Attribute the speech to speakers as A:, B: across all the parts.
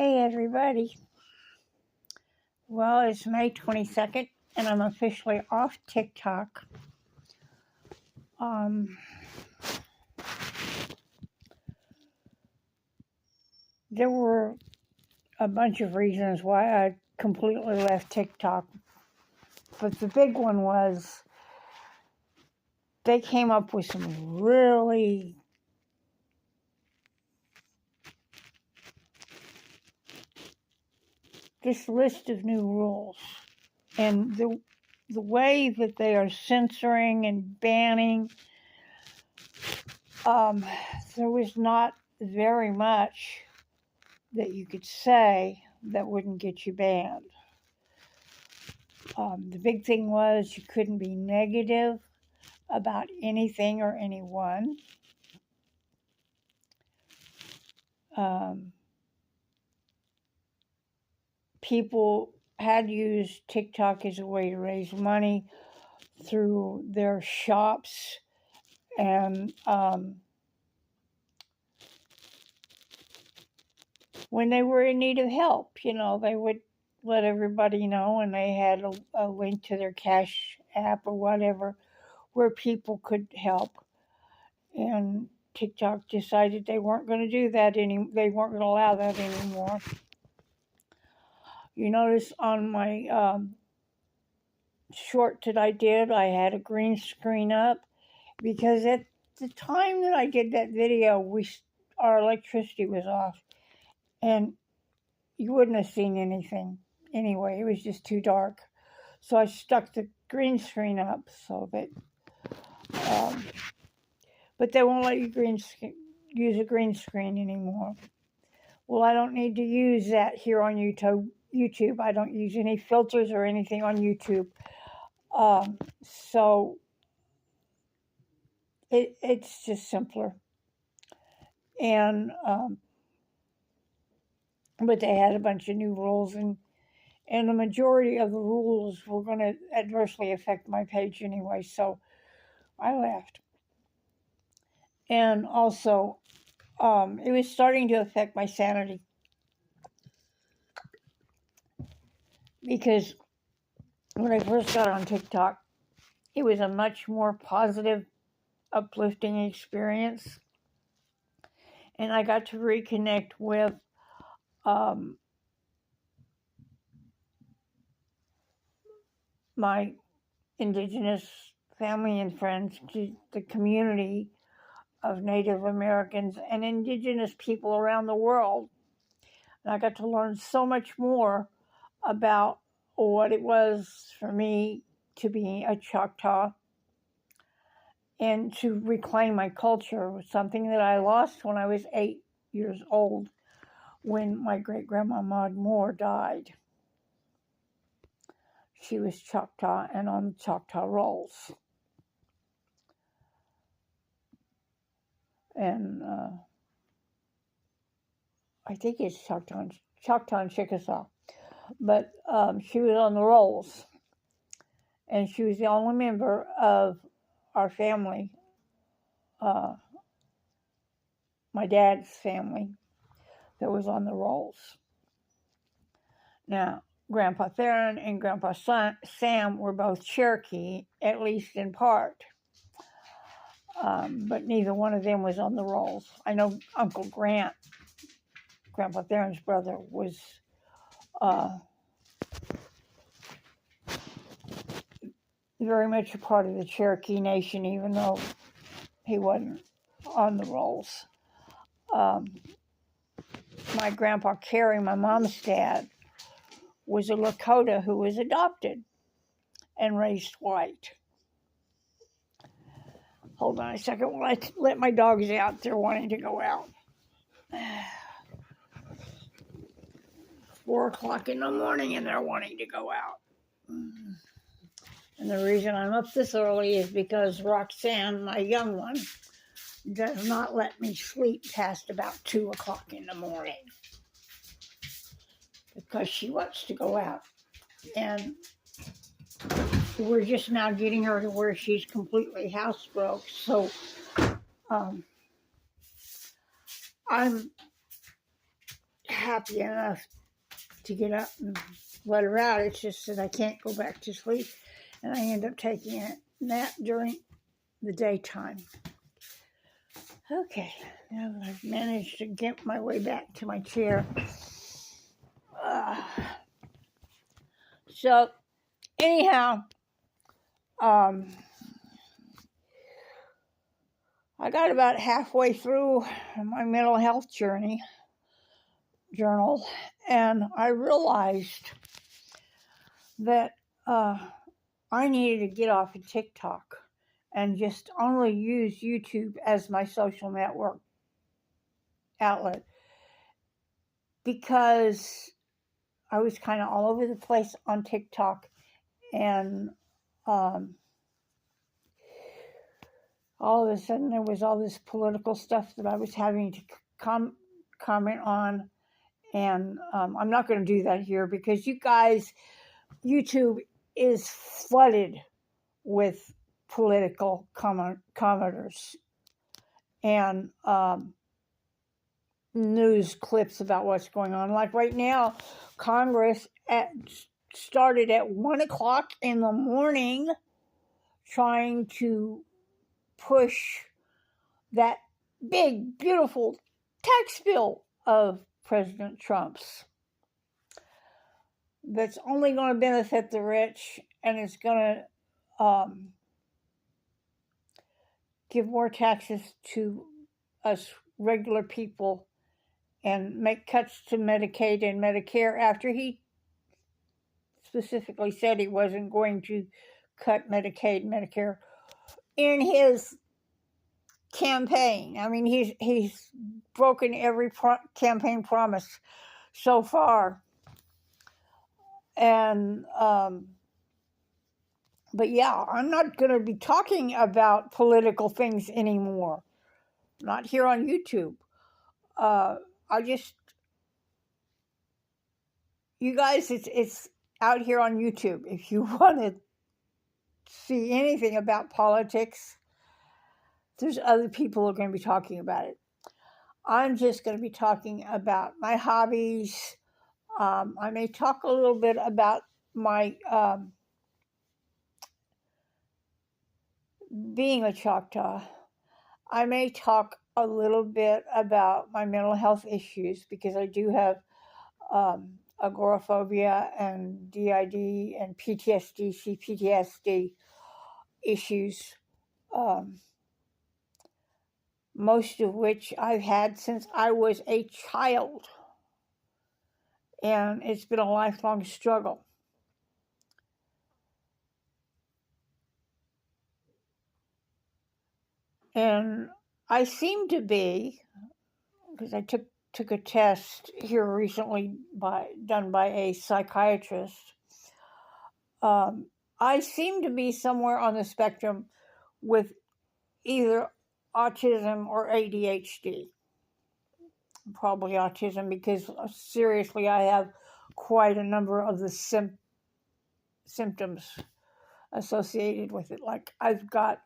A: Hey everybody. Well, it's May 22nd and I'm officially off TikTok. There were a bunch of reasons why I completely left TikTok. But the big one was they came up with some really this list of new rules. And the way that they are censoring and banning, there was not very much that you could say that wouldn't get you banned. The big thing was you couldn't be negative about anything or anyone. People had used TikTok as a way to raise money through their shops, and when they were in need of help, they would let everybody know, and they had a link to their Cash App or whatever where people could help. And TikTok decided they weren't going to do that they weren't going to allow that anymore. You notice on my short that I did, I had a green screen up because at the time that I did that video, our electricity was off, and you wouldn't have seen anything anyway. It was just too dark, so I stuck the green screen up so that. But they won't let you use a green screen anymore. Well, I don't need to use that here on YouTube. I don't use any filters or anything on YouTube. So it's just simpler. And but they had a bunch of new rules, and the majority of the rules were going to adversely affect my page anyway, so I left. And also, it was starting to affect my sanity. Because when I first got on TikTok, it was a much more positive, uplifting experience. And I got to reconnect with my indigenous family and friends, to the community of Native Americans and indigenous people around the world. And I got to learn so much more about what it was for me to be a Choctaw and to reclaim my culture, something that I lost when I was 8 years old when my great-grandma Maud Moore died. She was Choctaw and on the Choctaw Rolls. And I think it's Choctaw and Chickasaw. But she was on the rolls. And she was the only member of our family, my dad's family, that was on the rolls. Now, Grandpa Theron and Grandpa Sam were both Cherokee, at least in part. But neither one of them was on the rolls. I know Uncle Grant, Grandpa Theron's brother, was very much a part of the Cherokee Nation, even though he wasn't on the rolls. My Grandpa Carey, my mom's dad, was a Lakota who was adopted and raised white. Hold on a second while I let my dogs out. They're wanting to go out. 4 o'clock in the morning and they're wanting to go out. And the reason I'm up this early is because Roxanne, my young one, does not let me sleep past about 2 o'clock in the morning because she wants to go out. And we're just now getting her to where she's completely housebroke. So I'm happy enough to get up and let her out. It's just that I can't go back to sleep, and I end up taking a nap during the daytime. Okay, now that I've managed to get my way back to my chair. So, anyhow, I got about halfway through my mental health journal, and I realized that I needed to get off of TikTok and just only use YouTube as my social network outlet, because I was kind of all over the place on TikTok, and all of a sudden there was all this political stuff that I was having to comment on, and I'm not going to do that here because you guys, YouTube is flooded with political commenters and news clips about what's going on. Like right now, Congress started at 1 o'clock in the morning trying to push that big, beautiful tax bill of President Trump's that's only going to benefit the rich, and it's going to give more taxes to us regular people and make cuts to Medicaid and Medicare after he specifically said he wasn't going to cut Medicaid and Medicare in his campaign. I mean, he's broken every campaign promise so far. And but yeah, I'm not going to be talking about political things anymore. Not here on YouTube. You guys, it's out here on YouTube. If you want to see anything about politics, there's other people who are going to be talking about it. I'm just going to be talking about my hobbies. I may talk a little bit about my being a Choctaw. I may talk a little bit about my mental health issues because I do have agoraphobia and DID and PTSD, CPTSD issues, most of which I've had since I was a child, and it's been a lifelong struggle. And I seem to be, because I took a test here recently done by a psychiatrist, I seem to be somewhere on the spectrum with either autism or ADHD. Probably autism, because seriously, I have quite a number of the symptoms associated with it. Like I've got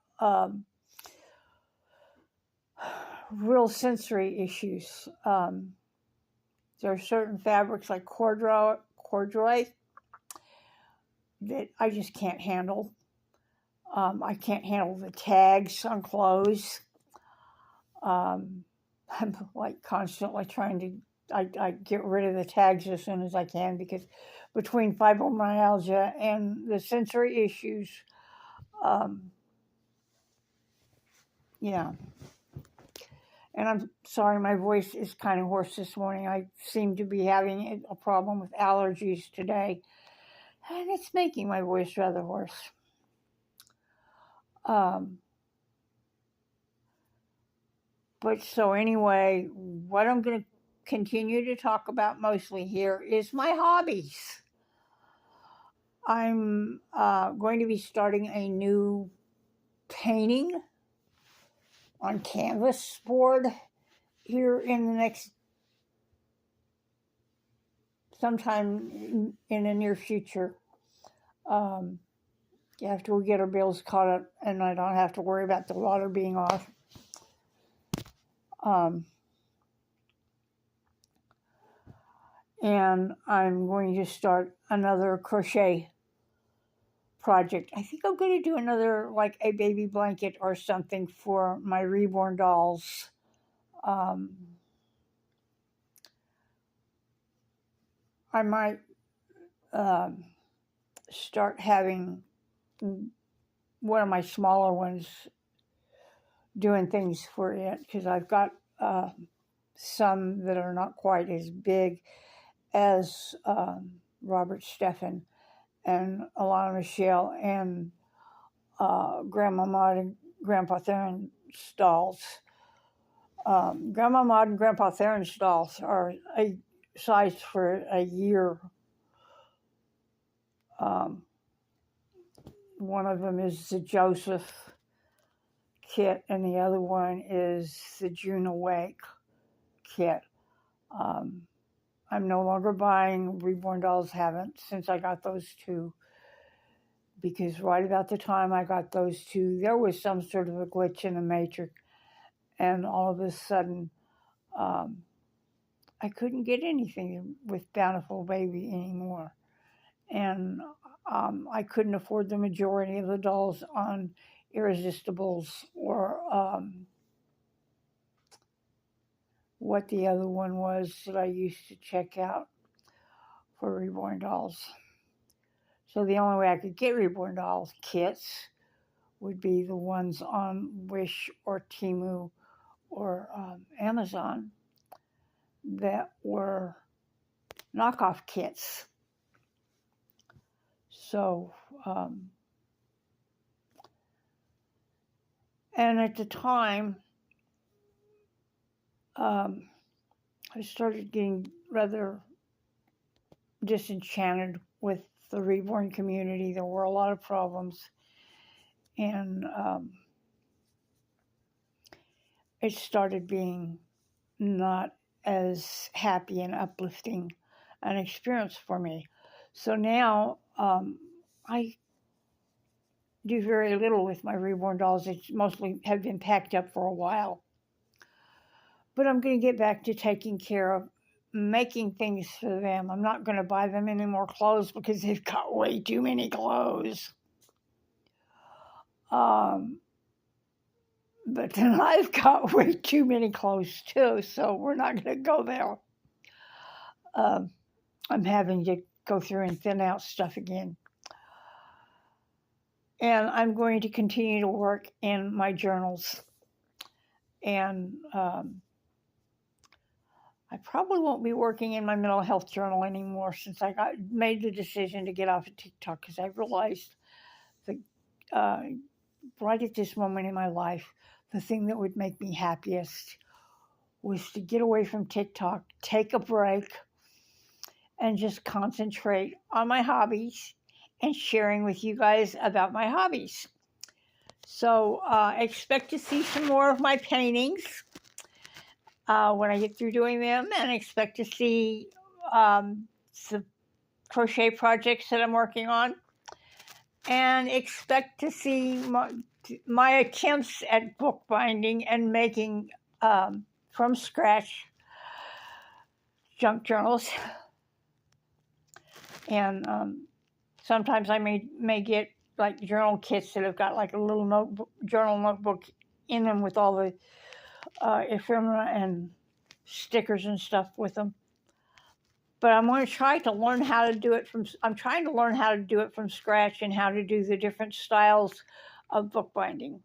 A: real sensory issues. There are certain fabrics like corduroy that I just can't handle. I can't handle the tags on clothes. I'm like constantly trying to, I get rid of the tags as soon as I can, because between fibromyalgia and the sensory issues, yeah. And I'm sorry, my voice is kind of hoarse this morning. I seem to be having a problem with allergies today, and it's making my voice rather hoarse. But so anyway, what I'm going to continue to talk about mostly here is my hobbies. I'm going to be starting a new painting on canvas board here in the next, sometime in the near future. After we get our bills caught up and I don't have to worry about the water being off. and I'm going to start another crochet project. I think I'm going to do another, like a baby blanket or something for my reborn dolls. I might start having one of my smaller ones doing things for it, because I've got some that are not quite as big as Robert Steffen and Alana Michelle and Grandma Maud and Grandpa Theron's dolls. Grandma Maud and Grandpa Theron's dolls are a size for a year. One of them is the Joseph kit, and the other one is the June Awake kit. I'm no longer buying Reborn Dolls, haven't since I got those two, because right about the time I got those two, there was some sort of a glitch in the matrix, and all of a sudden, I couldn't get anything with Bountiful Baby anymore, and I couldn't afford the majority of the dolls on Irresistibles or what the other one was that I used to check out for Reborn Dolls. So the only way I could get Reborn Dolls kits would be the ones on Wish or Temu or Amazon that were knockoff kits. So, and at the time, I started getting rather disenchanted with the reborn community. There were a lot of problems, and it started being not as happy and uplifting an experience for me. So now I do very little with my reborn dolls. It's mostly have been packed up for a while. But I'm going to get back to taking care of making things for them. I'm not going to buy them any more clothes because they've got way too many clothes. But then I've got way too many clothes too, so we're not going to go there. I'm having to go through and thin out stuff again. And I'm going to continue to work in my journals. And I probably won't be working in my mental health journal anymore since I made the decision to get off of TikTok, because I realized that right at this moment in my life, the thing that would make me happiest was to get away from TikTok, take a break, and just concentrate on my hobbies and sharing with you guys about my hobbies. So expect to see some more of my paintings when I get through doing them, and expect to see some crochet projects that I'm working on, and expect to see my attempts at bookbinding and making from scratch junk journals. And sometimes I may get like journal kits that have got like a little journal notebook in them with all the ephemera and stickers and stuff with them. But I'm going to try to learn how to do it I'm trying to learn how to do it from scratch, and how to do the different styles of bookbinding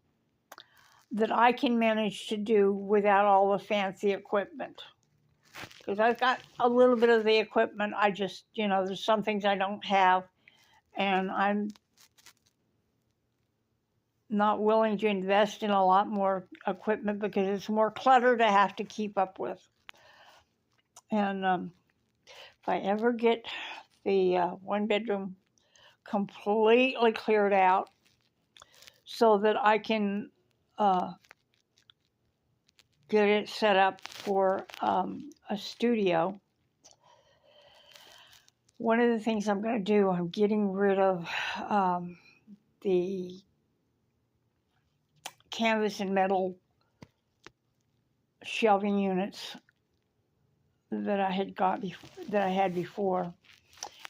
A: that I can manage to do without all the fancy equipment. Because I've got a little bit of the equipment. I just, there's some things I don't have, and I'm not willing to invest in a lot more equipment because it's more clutter to have to keep up with. And if I ever get the one bedroom completely cleared out so that I can get it set up for a studio, one of the things I'm going to do, I'm getting rid of the canvas and metal shelving units that I had before,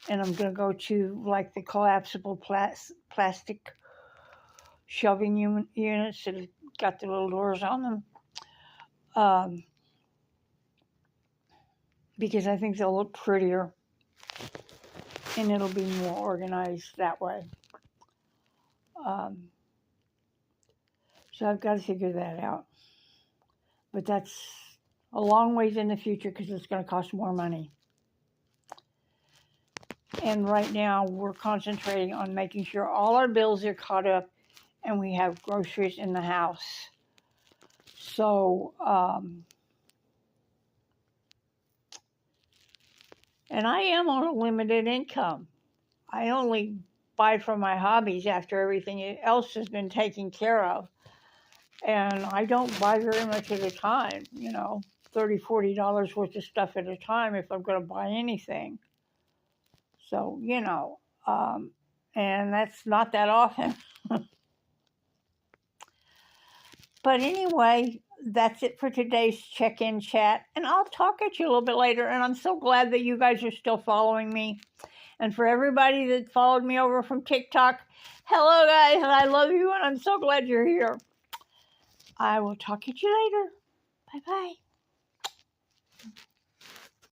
A: and I'm going to go to like the collapsible plastic shelving units that have got the little doors on them, because I think they'll look prettier and it'll be more organized that way. So I've got to figure that out. But that's a long ways in the future because it's going to cost more money. And right now we're concentrating on making sure all our bills are caught up and we have groceries in the house. So, and I am on a limited income. I only buy for my hobbies after everything else has been taken care of. And I don't buy very much at a time, $30, $40 worth of stuff at a time if I'm going to buy anything. So, and that's not that often. But anyway, that's it for today's check-in chat. And I'll talk at you a little bit later. And I'm so glad that you guys are still following me. And for everybody that followed me over from TikTok, hello guys, and I love you, and I'm so glad you're here. I will talk at you later. Bye-bye.